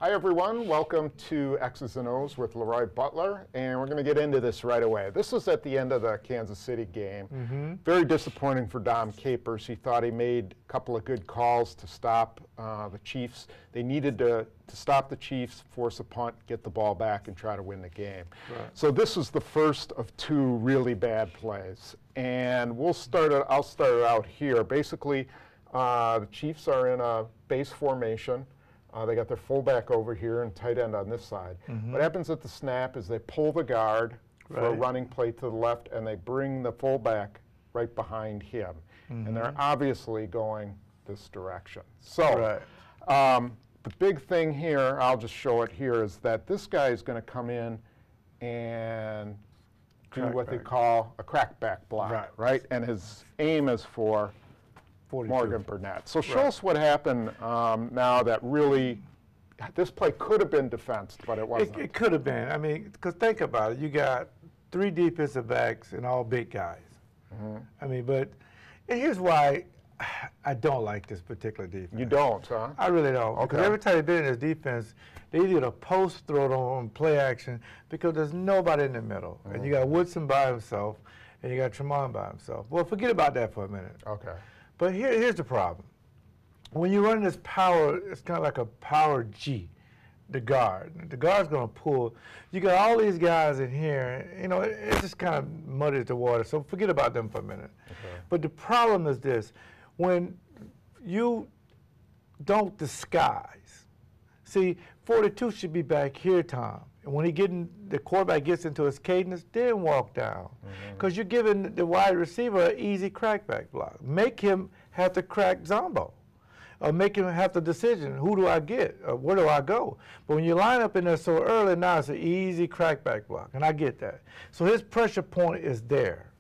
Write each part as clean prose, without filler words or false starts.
Hi everyone, welcome to X's and O's with LeRoy Butler, and we're going to get into this right away. This was at the end of the Kansas City game. Very disappointing for Dom Capers. He thought he made a couple of good calls to stop the Chiefs. They needed to stop the Chiefs, force a punt, get the ball back, and try to win the game. Right. So this was the first of two really bad plays, and I'll start it out here. Basically, the Chiefs are in a base formation. They got their fullback over here and tight end on this side. What happens at the snap is they pull the guard for a running play to the left, and they bring the fullback right behind him. And they're obviously going this direction. So the big thing here, I'll just show it here, is that this guy is going to come in and do what they call a crackback block, right? And his aim is for 42. Morgan Burnett. So show us what happened now that really, this play could have been defensed, but it wasn't. It could have been. I mean, because think about it. You got three defensive backs and all big guys. I mean, but and here's why I don't like this particular defense. You don't, huh? I really don't. Because every time they've been in this defense, they either get a post throw on play action because there's nobody in the middle. And you got Woodson by himself, and you got Tremont by himself. Well, forget about that for a minute. Okay. But here's the problem. When you run this power, it's kind of like a power G, the guard. The guard's going to pull. You got all these guys in here. You know, it just kind of muddies the water. So forget about them for a minute. Okay. But the problem is this. When you don't disguise, see, 42 should be back here, Tom. And when the quarterback gets into his cadence, then walk down. Because you're giving the wide receiver an easy crackback block. Make him have to crack Zombo. Or make him have the decision, who do I get? Or where do I go? But when you line up in there so early, now it's an easy crackback block. And I get that. So his pressure point is there.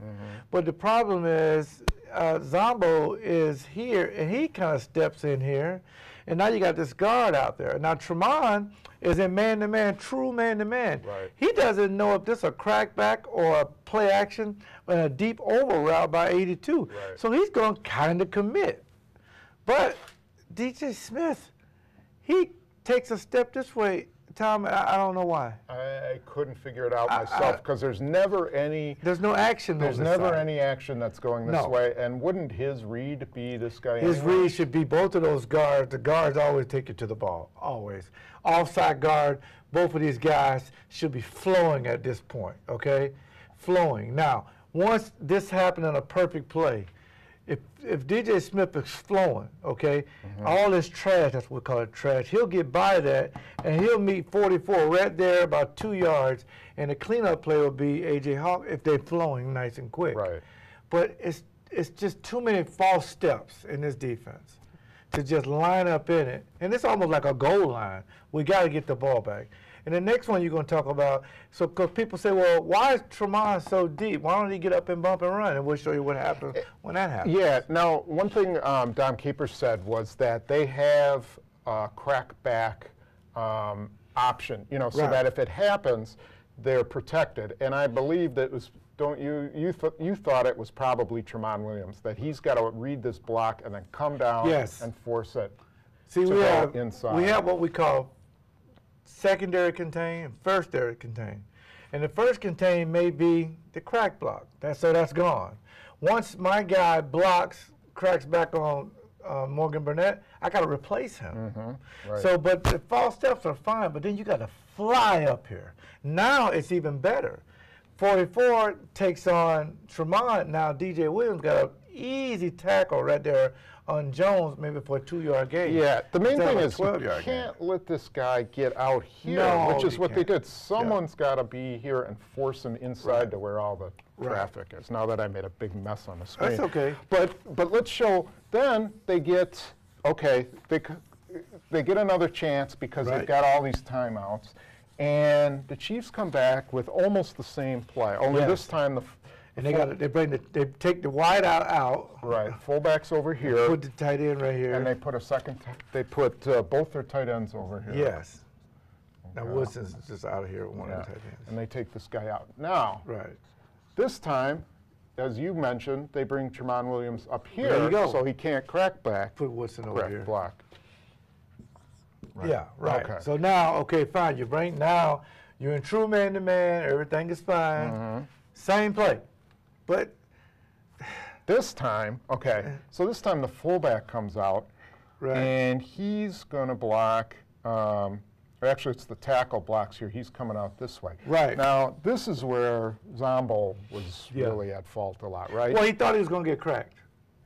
But the problem is Zombo is here, and he kind of steps in here. And now you got this guard out there. Now Tremont is in man-to-man, true man-to-man. He doesn't know if this is a crackback or a play action and a deep over route by 82. So he's going to kind of commit. But DJ Smith, he takes a step this way. Tom, I don't know why. I couldn't figure it out myself because there's never any. There's no action. There's never any action that's going this way. And wouldn't his read be this guy? His read should be both of those guards. The guards always take you to the ball, always. Offside guard, both of these guys should be flowing at this point, okay? Flowing. Now, once this happened in a perfect play, if DJ Smith is flowing, okay, all this trash, that's what we call it trash, he'll get by that, and he'll meet 44 right there about 2 yards, and the cleanup play will be A.J. Hawk if they're flowing nice and quick. But it's just too many false steps in this defense to just line up in it. And it's almost like a goal line. We got to get the ball back. And the next one you're going to talk about, so because people say, well, why is Tremont so deep? Why don't he get up and bump and run? And we'll show you what happens when that happens. Yeah. Now, one thing Dom Capers said was that they have a crackback option, you know, so that if it happens, they're protected. And I believe that it was, you thought it was probably Tremont Williams, that he's got to read this block and then come down and force it to go inside. We have what we call secondary contain and first area contain. And the first contain may be the crack block. So that's gone. Once my guy cracks back on Morgan Burnett, I got to replace him. So, but the false steps are fine, but then you got to fly up here. Now it's even better. 44 takes on Tremont. Now DJ Williams got an easy tackle right there on Jones, maybe for a 2-yard gain. Yeah, the main thing is you can't let this guy get out here, which is what they did. Someone's got to be here and force him inside to where all the traffic is. Now that I made a big mess on the screen. That's okay. But let's show, then they get, they get another chance because they've got all these timeouts. And the Chiefs come back with almost the same play, only this time and they take the wide out. Right, fullbacks over here. Put the tight end right here. And they put they put both their tight ends over here. Yes. Now Woodson's just out of here with one of the tight ends. And they take this guy out. Now, this time, as you mentioned, they bring Tremont Williams up There here you go. so he can't crack back. Put Woodson over here. Correct block. Right. Yeah, right. Okay. So now, okay, fine. Now you're in true man-to-man. Everything is fine. Mm-hmm. Same play. But This time, okay, so this time the fullback comes out, right. and he's going to block, actually it's the tackle blocks here. He's coming out this way. Right. Now, this is where Zombo was really at fault a lot, right? Well, he thought he was going to get cracked.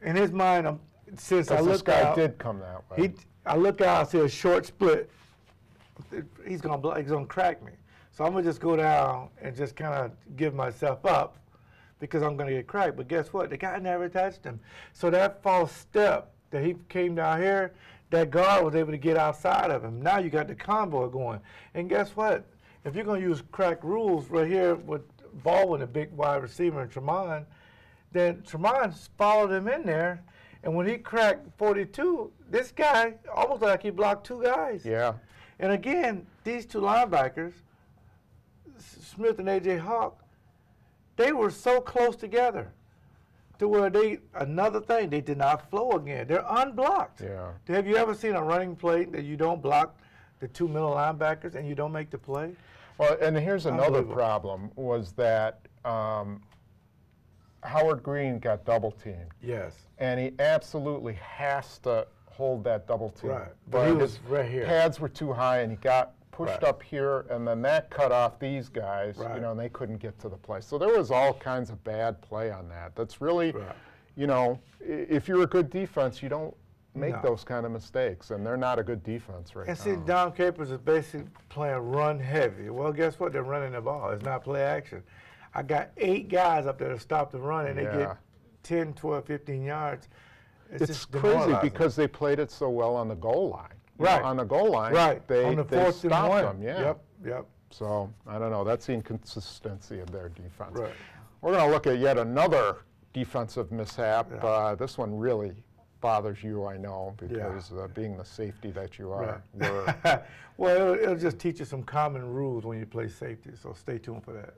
In his mind, since I Because this looked guy out, did come that way. I look out, I see a short split. He's gonna crack me. So I'm gonna just go down and just kind of give myself up because I'm gonna get cracked. But guess what? The guy never touched him. So that false step that he came down here, that guard was able to get outside of him. Now you got the convoy going. And guess what? If you're gonna use crack rules right here with Baldwin, a big wide receiver, and Tremont, then Tremont followed him in there. And when he cracked 42, this guy almost like he blocked two guys. Yeah. And again, these two linebackers, Smith and A.J. Hawk, they were so close together to where another thing, they did not flow again. They're unblocked. Yeah. Have you ever seen a running play that you don't block the two middle linebackers and you don't make the play? Well, and here's another problem, was that Howard Green got double teamed. Yes. And he absolutely has to hold that double team. Right. But he was right here. Pads were too high, and he got pushed up here, and then that cut off these guys, Right. you know, and they couldn't get to the play. So there was all kinds of bad play on that. That's really, you know, if you're a good defense, you don't make those kind of mistakes, and they're not a good defense right now. And see, Dom Capers is basically playing run heavy. Well, guess what? They're running the ball. It's not play action. I got 8 guys up there to stop the run, and they get 10, 12, 15 yards. It's just crazy because they played it so well on the goal line. You know, on the goal line, they on the 4th and 1. stopped them. Yeah. Yep. So, I don't know. That's the inconsistency of their defense. Right. We're going to look at yet another defensive mishap. This one really bothers you, I know, because being the safety that you are. Well, it'll just teach you some common rules when you play safety, so stay tuned for that.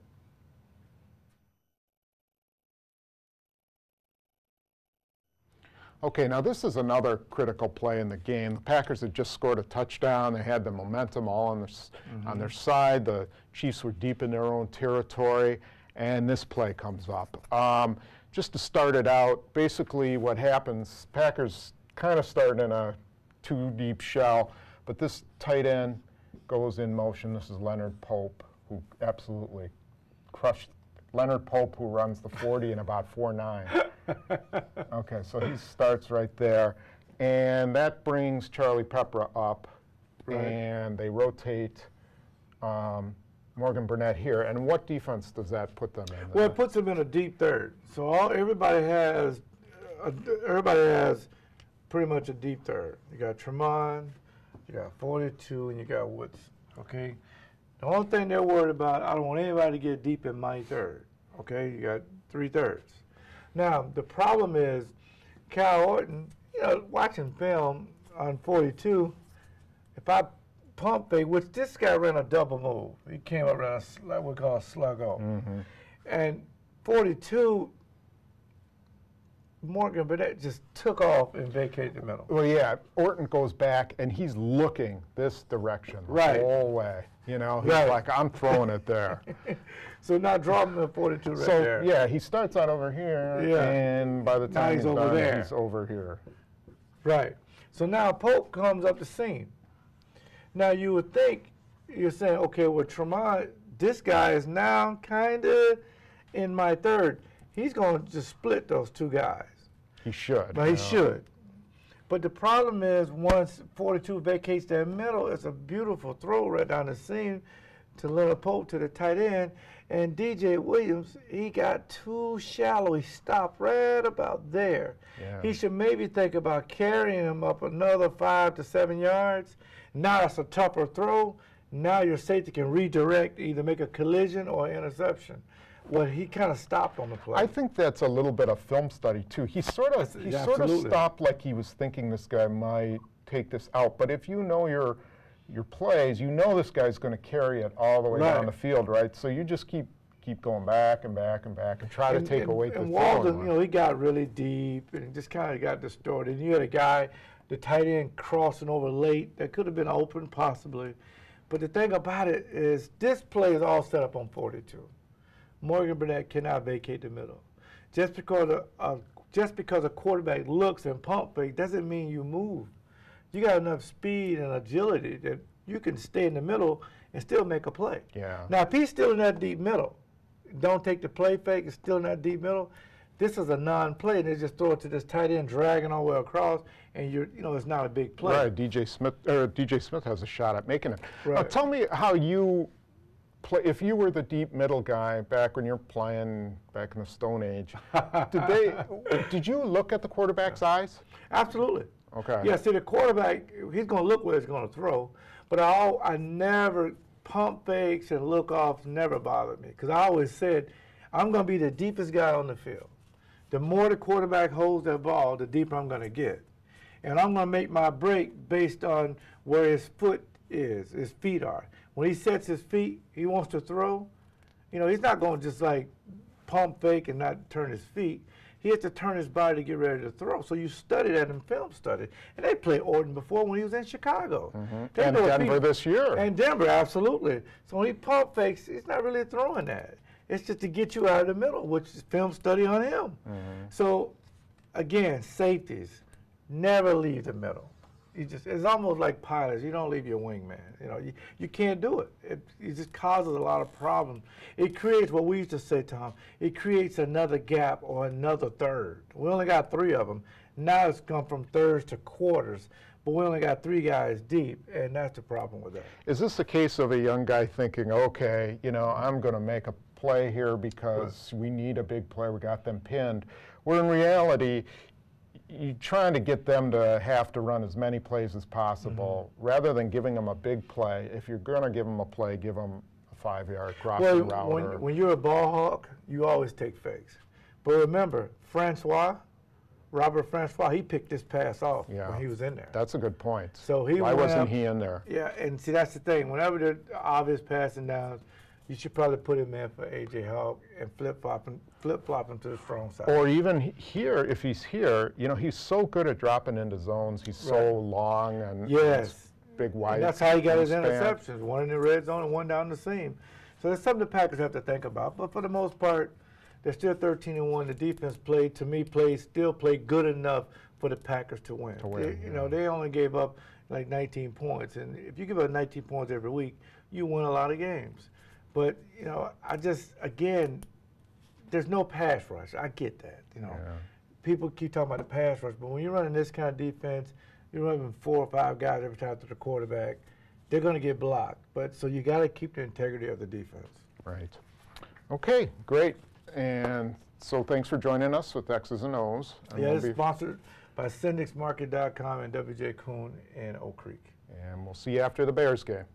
Okay, now this is another critical play in the game. The Packers had just scored a touchdown. They had the momentum all on their side. The Chiefs were deep in their own territory, and this play comes up. Just to start it out, basically what happens, Packers kind of start in a 2-deep shell, but this tight end goes in motion. This is Leonard Pope, who absolutely crushed Leonard Pope, who runs the 40 in about 4.9. Okay, so he starts right there. And that brings Charlie Pepra up, and they rotate Morgan Burnett here. And what defense does that put them in? Well, it puts them in a deep third. So everybody has pretty much a deep third. You got Tremont, you got 42, and you got Woods. Okay. The only thing they're worried about, I don't want anybody to get deep in my third. Okay, you got 3/3. Now the problem is, Cal Orton, you know, watching film on 42, if I pump fake, which this guy ran a double move. He came up around what we call a sluggo. And 42, Morgan Burnett just took off and vacated the middle. Well, yeah, Orton goes back, and he's looking this direction the whole way. You know, he's like, I'm throwing it there. So now drop him at 42 right there. Yeah, he starts out over here, and by the time he's over done, he's over here. Right. So now Pope comes up the seam. Now you would think, you're saying, okay, well, Tremont, this guy is now kind of in my third. He's going to just split those two guys. He should. But he should. But the problem is, once 42 vacates that middle, it's a beautiful throw right down the seam to Leonard Pope to the tight end. And DJ Williams, he got too shallow. He stopped right about there. He should maybe think about carrying him up another 5 to 7 yards. Now it's a tougher throw. Now your safety can redirect, either make a collision or interception. Well, he kind of stopped on the play. I think that's a little bit of film study too. He sort of stopped like he was thinking this guy might take this out. But if you know your plays, you know this guy's going to carry it all the way down the field, right? So you just keep keep going back and back and back and try to take away the and throwing Walden, one. you know, he got really deep and just kind of got distorted. And you had a guy, the tight end, crossing over late. That could have been open possibly. But the thing about it is this play is all set up on 42. Morgan Burnett cannot vacate the middle. Just because a quarterback looks and pump fake doesn't mean you move. You got enough speed and agility that you can stay in the middle and still make a play. Yeah. Now, if he's still in that deep middle, don't take the play fake, it's still in that deep middle, this is a non-play, and they just throw it to this tight end, dragging all the way across, and it's not a big play. Right, DJ Smith has a shot at making it. Right. Now, tell me how you play, if you were the deep middle guy back when you're playing back in the Stone Age, did you look at the quarterback's eyes? Absolutely. Okay. Yeah, see, the quarterback, he's going to look where he's going to throw, but I never, pump fakes and look-offs never bothered me, because I always said, I'm going to be the deepest guy on the field. The more the quarterback holds that ball, the deeper I'm going to get. And I'm going to make my break based on where his foot is, his feet are. When he sets his feet, he wants to throw, he's not going to just like pump fake and not turn his feet. He has to turn his body to get ready to throw. So you study that in film study. And they played Orton before when he was in Chicago. Mm-hmm. And Denver this year. And Denver, absolutely. So when he pump fakes, he's not really throwing that. It's just to get you out of the middle, which is film study on him. Mm-hmm. So, again, safeties, never leave the middle. It's almost like pilots. You don't leave your wingman. You can't do it. It just causes a lot of problems. It creates what we used to say, Tom, it creates another gap or another third. We only got 3 of them. Now it's come from thirds to quarters, but we only got 3 guys deep, and that's the problem with that. Is this a case of a young guy thinking, okay, I'm going to make a play here because we need a big play, we got them pinned, where in reality, you're trying to get them to have to run as many plays as possible, rather than giving them a big play. If you're going to give them a play, give them a 5-yard crossing route. When you're a ball hawk, you always take fakes. But remember, Robert Francois, he picked this pass off when he was in there. That's a good point. So why wasn't he in there? Yeah, and see, that's the thing. Whenever there's obvious passing downs, you should probably put him in for A.J. Hawk and flip-flop him to the strong side. Or even here, if he's here, he's so good at dropping into zones. He's so long and big wide. And that's how he got his interceptions, one in the red zone and one down the seam. So that's something the Packers have to think about. But for the most part, they're still 13-1. The defense still played good enough for the Packers to win. They only gave up like 19 points. And if you give up 19 points every week, you win a lot of games. But, again, there's no pass rush. I get that, People keep talking about the pass rush, but when you're running this kind of defense, you're running 4 or 5 guys every time to the quarterback, they're going to get blocked. But so you got to keep the integrity of the defense. Right. Okay, great. And so thanks for joining us with X's and O's. And it's sponsored by SyndixMarket.com and WJ Kuhn in Oak Creek. And we'll see you after the Bears game.